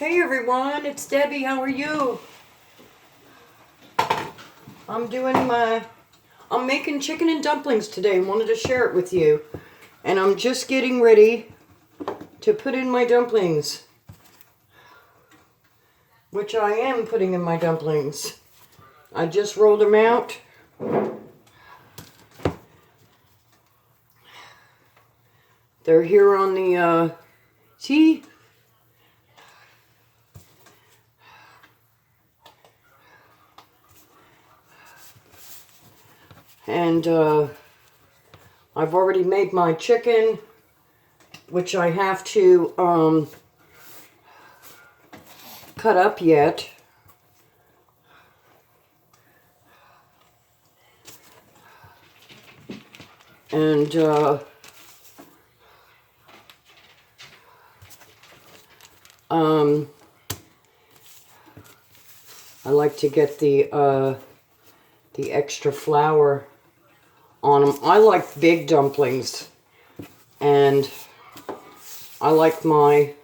Hey everyone, it's Debbie. How are you? I'm making chicken and dumplings today. Wanted to share it with you. And I'm just getting ready to put in my dumplings. Which I am putting in my dumplings. I just rolled them out. They're here on the, see? And I've already made my chicken, which I have to cut up yet. And I like to get the extra flour on them. I like big dumplings, and I like my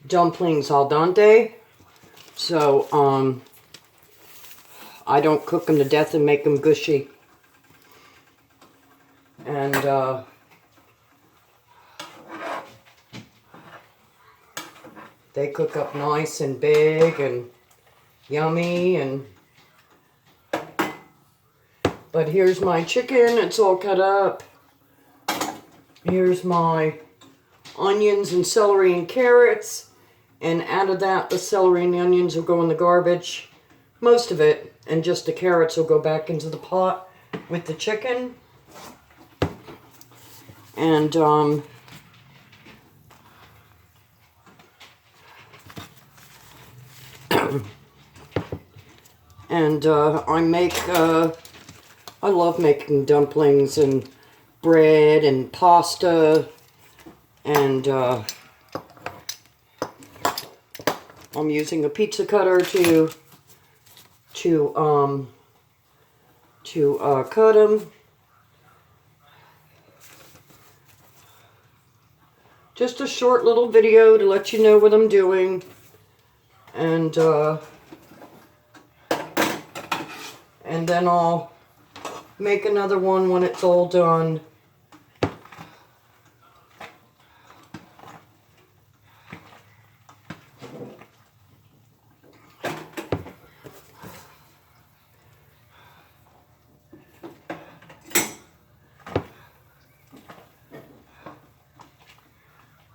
dumplings al dente, so I don't cook them to death and make them gushy. And they cook up nice and big and yummy. And but here's my chicken. It's all cut up. Here's my onions and celery and carrots. And out of that, the celery and the onions will go in the garbage. Most of it. And just the carrots will go back into the pot with the chicken. And I love making dumplings and bread and pasta, and I'm using a pizza cutter to cut them. Just a short little video to let you know what I'm doing, and then I'll make another one when it's all done.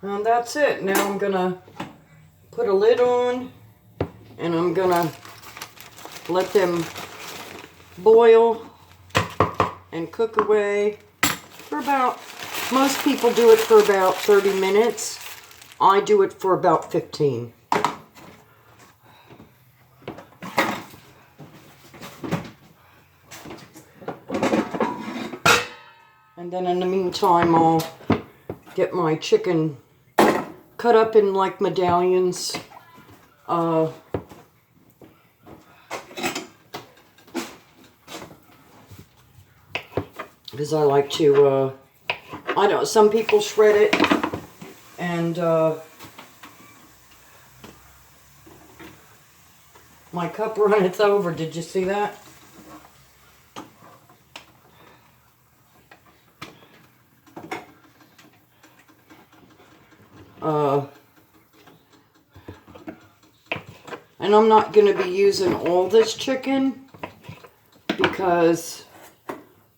And that's it. Now I'm gonna put a lid on, and I'm gonna let them boil and cook away for about, most people do it for about 30 minutes. I do it for about 15. And then in the meantime, I'll get my chicken cut up in like medallions. Because I like to, I don't, some people shred it, and my cup runneth over. Did you see that? And I'm not going to be using all this chicken because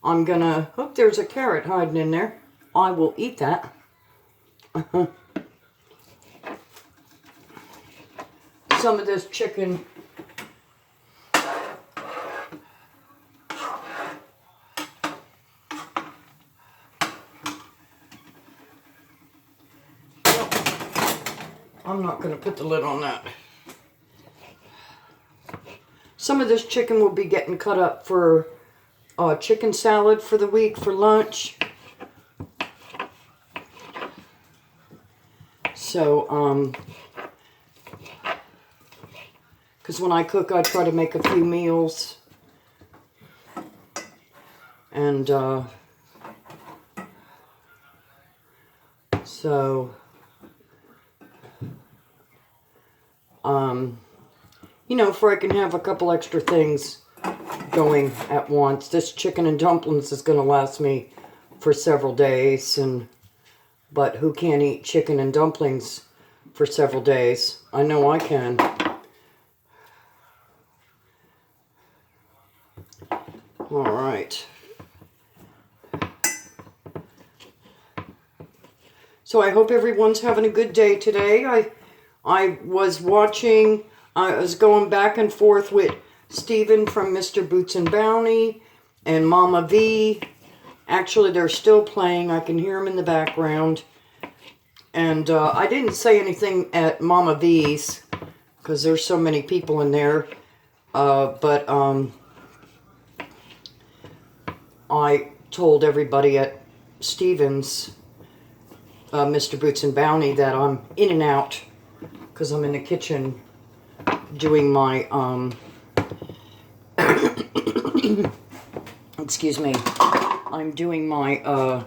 I'm going to, oh, there's a carrot hiding in there. I will eat that. Some of this chicken. I'm not going to put the lid on that. Some of this chicken will be getting cut up for chicken salad for the week for lunch. So, because when I cook, I try to make a few meals. And, so, You know, for I can have a couple extra things going at once. This chicken and dumplings is going to last me for several days, but who can't eat chicken and dumplings for several days? I know I can. All right. So I hope everyone's having a good day today. I was watching, I was going back and forth with Steven from Mr. Boots and Bounty and Mama V. Actually, they're still playing. I can hear them in the background. And I didn't say anything at Mama V's because there's so many people in there. But I told everybody at Steven's, Mr. Boots and Bounty, that I'm in and out because I'm in the kitchen doing my, excuse me, I'm doing my,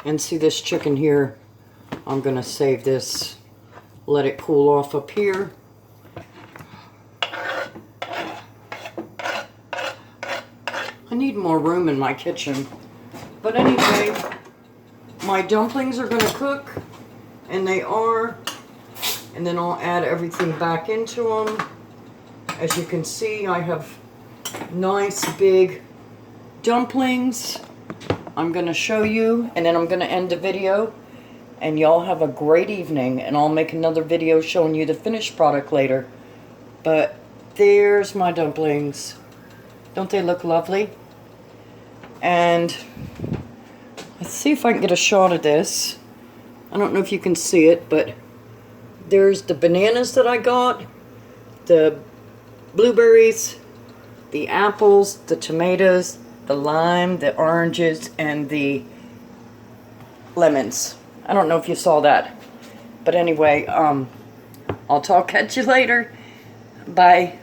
and see this chicken here, I'm going to save this, let it cool off up here. I need more room in my kitchen. But anyway, my dumplings are going to cook, and they are, and then I'll add everything back into them. As you can see, I have nice big dumplings. I'm going to show you, and then I'm going to end the video, and y'all have a great evening, and I'll make another video showing you the finished product later. But there's my dumplings. Don't they look lovely? And let's see if I can get a shot of this. I don't know if you can see it, but there's the bananas that I got, the blueberries, the apples, the tomatoes, the lime, the oranges, and the lemons. I don't know if you saw that. But anyway, I'll talk at you later. Bye.